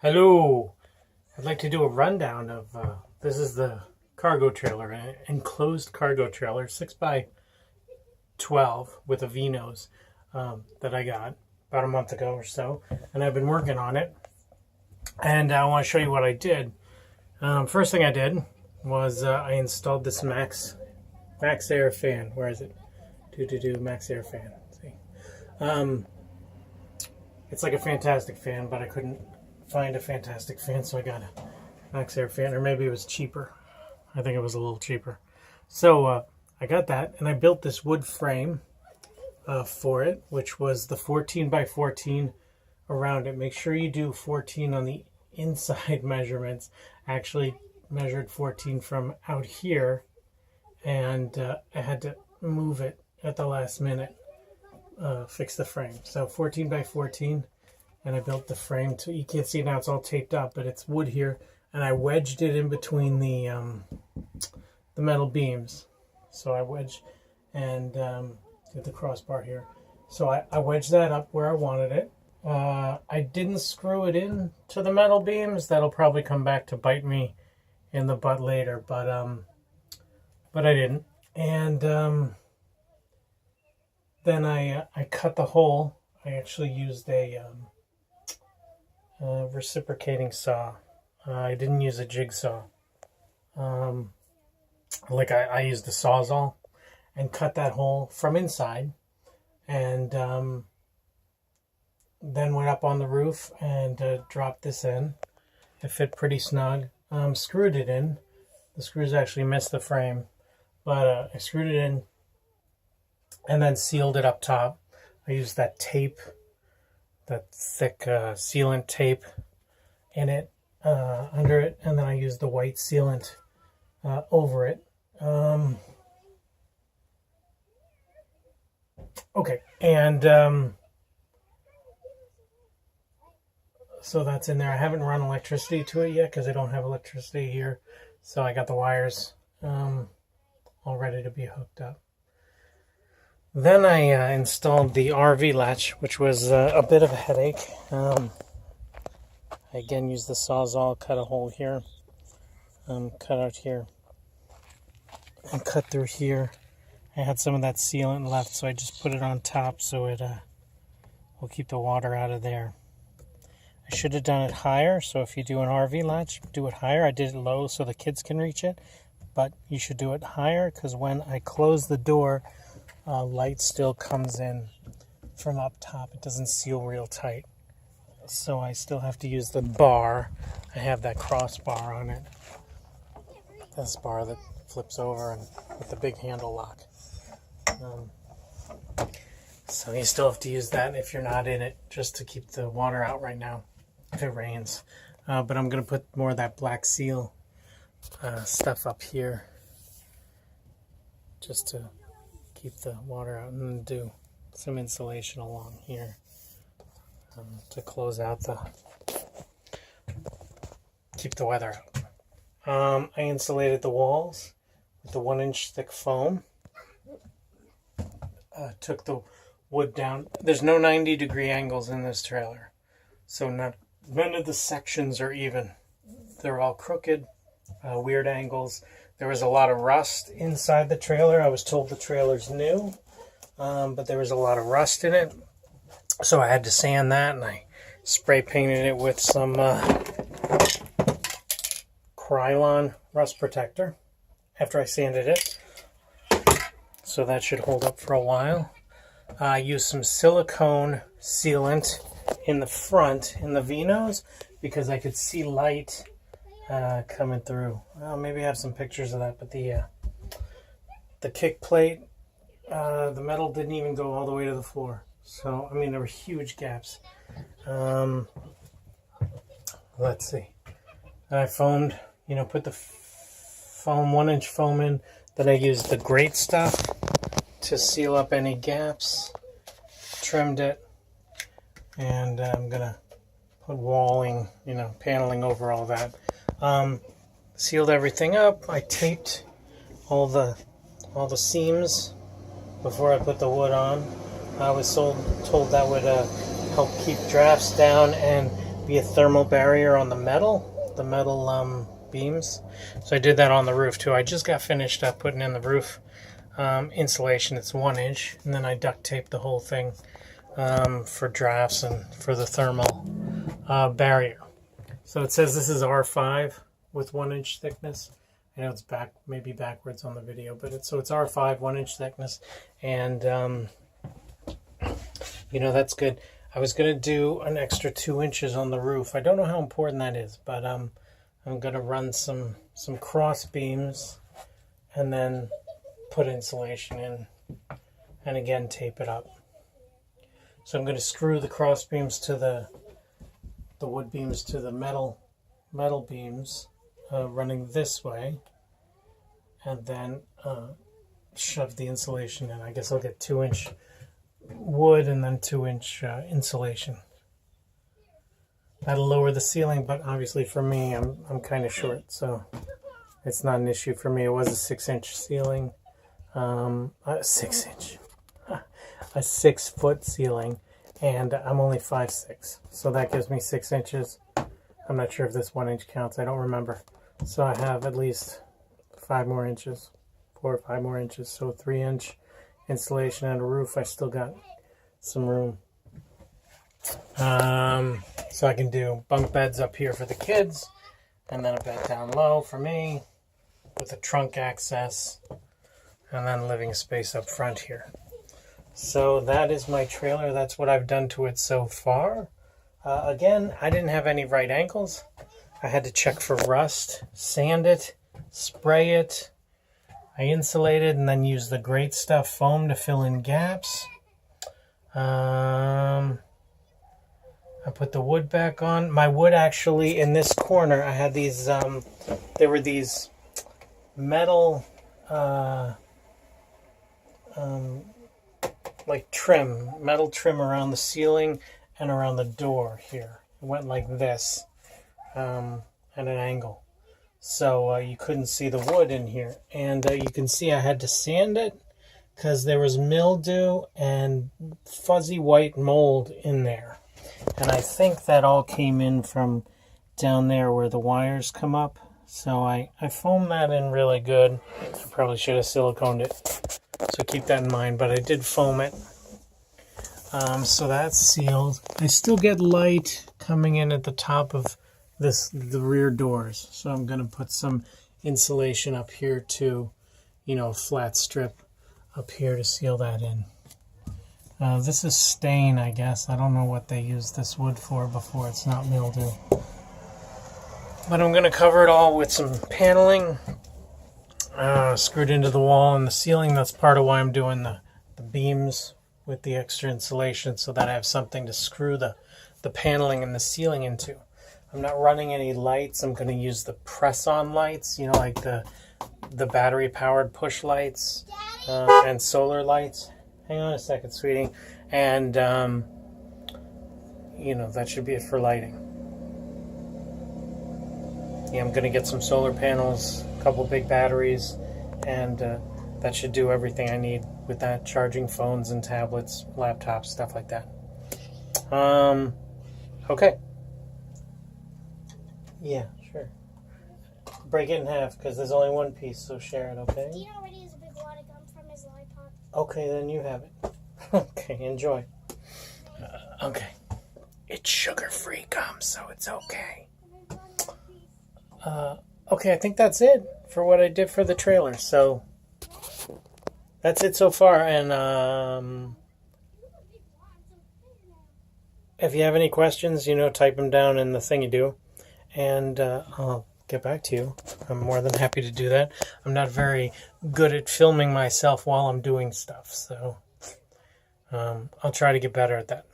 Hello. I'd like to do a rundown of this is the cargo trailer, an enclosed cargo trailer, 6 by 12 with a VNose that I got about a month ago or so, and I've been working on it. And I want to show you what I did. First thing I did was I installed this MaxxAir fan. Where is it? MaxxAir fan. See, it's like a fantastic fan, but I couldn't find a fantastic fan, so I got a MaxxAir fan, or maybe it was cheaper. I think it was a little cheaper. So I got that, and I built this wood frame for it, which was the 14 by 14 around it. Make sure you do 14 on the inside measurements. I actually measured 14 from out here, and I had to move it at the last minute, fix the frame. So 14 by 14. And I built the frame to, you can't see it now, it's all taped up, but it's wood here, and I wedged it in between the metal beams. So I wedged and did the crossbar here. So I wedged that up where I wanted it. I didn't screw it in to the metal beams. That'll probably come back to bite me in the butt later, but I didn't. And then I cut the hole. I actually used a reciprocating saw. I didn't use a jigsaw. I used the Sawzall and cut that hole from inside, and then went up on the roof and dropped this in. It fit pretty snug. Screwed it in. The screws actually missed the frame, but I screwed it in and then sealed it up top. I used that tape, that thick sealant tape in it, under it, and then I used the white sealant over it. Okay, and so that's in there. I haven't run electricity to it yet because I don't have electricity here, so I got the wires all ready to be hooked up. Then I installed the RV latch, which was a bit of a headache. I again used the Sawzall, cut a hole here, cut out here, and cut through here. I had some of that sealant left, so I just put it on top so it will keep the water out of there. I should have done it higher, so if you do an RV latch, do it higher. I did it low so the kids can reach it, but you should do it higher because when I close the door, light still comes in from up top. It doesn't seal real tight. So I still have to use the bar. I have that crossbar on it. This bar that flips over and with the big handle lock. So you still have to use that if you're not in it, just to keep the water out right now if it rains. But I'm going to put more of that black seal stuff up here just to keep the water out, and do some insulation along here to close out keep the weather out. I insulated the walls with the 1-inch thick foam. Took the wood down. There's no 90-degree angles in this trailer, so none of the sections are even. They're all crooked, weird angles. There was a lot of rust inside the trailer. I was told the trailer's new, but there was a lot of rust in it. So I had to sand that, and I spray painted it with some Krylon rust protector after I sanded it. So that should hold up for a while. I used some silicone sealant in the front, in the VNose, because I could see light coming through. Well, maybe I have some pictures of that, but the kick plate, the metal didn't even go all the way to the floor. So, I mean, there were huge gaps. Let's see. And I foamed, put the foam, 1-inch foam in. Then I used the great stuff to seal up any gaps. Trimmed it. And I'm going to put walling, paneling over all that. Sealed everything up. I taped all the seams before I put the wood on. I was told that would help keep drafts down and be a thermal barrier on the metal beams. So I did that on the roof too. I just got finished up putting in the roof insulation. It's 1 inch, and then I duct taped the whole thing for drafts and for the thermal barrier. So it says this is R5 with 1 inch thickness. I know it's maybe backwards on the video, but it's R5, 1 inch thickness, and you know, that's good. I was gonna do an extra 2 inches on the roof. I don't know how important that is, but I'm gonna run some cross beams and then put insulation in, and again tape it up. So I'm gonna screw the cross beams to the wood beams to the metal beams, running this way, and then shove the insulation in. I guess I'll get 2 inch wood and then 2 inch insulation. That'll lower the ceiling, but obviously for me, I'm kind of short, so it's not an issue for me. It was a 6 inch ceiling, a 6 foot ceiling, and I'm only 5'6", so that gives me 6 inches. I'm not sure if this 1 inch counts. I don't remember. So I have at least 5 more inches, 4 or 5 more inches. So 3 inch insulation and a roof. I still got some room. So I can do bunk beds up here for the kids, and then a bed down low for me with a trunk access, and then living space up front here. So that is my trailer. That's what I've done to it so far. Again, I didn't have any right angles. I had to check for rust, sand it, spray it. I insulated and then used the Great Stuff foam to fill in gaps. I put the wood back on. My wood actually, in this corner, I had these, there were these metal, like metal trim around the ceiling and around the door here. It went like this, at an angle. So you couldn't see the wood in here. And you can see I had to sand it because there was mildew and fuzzy white mold in there. And I think that all came in from down there where the wires come up. So I foamed that in really good. I probably should have siliconed it. So keep that in mind, but I did foam it. So that's sealed. I still get light coming in at the top of the rear doors. So I'm going to put some insulation up here too, you know, a flat strip up here to seal that in. This is stain, I guess. I don't know what they used this wood for before. It's not mildew. But I'm going to cover it all with some paneling screwed into the wall and the ceiling. That's part of why I'm doing the beams with the extra insulation, so that I have something to screw the paneling and the ceiling into. I'm not running any lights. I'm going to use the press-on lights, you know, like the battery-powered push lights and solar lights. Hang on a second, sweetie. And, you know, that should be it for lighting. Yeah, I'm going to get some solar panels, a couple big batteries, and that should do everything I need with that, charging phones and tablets, laptops, stuff like that. Okay. Yeah, sure. Break it in half, because there's only one piece, so share it, okay? Dean already has a big wad of gum from his lollipop. Okay, then you have it. Okay, enjoy. Okay. It's sugar-free gum, so it's okay. Okay, I think that's it for what I did for the trailer. So that's it so far. And if you have any questions, you know, type them down in the thing you do, and I'll get back to you. I'm more than happy to do that. I'm not very good at filming myself while I'm doing stuff, so I'll try to get better at that.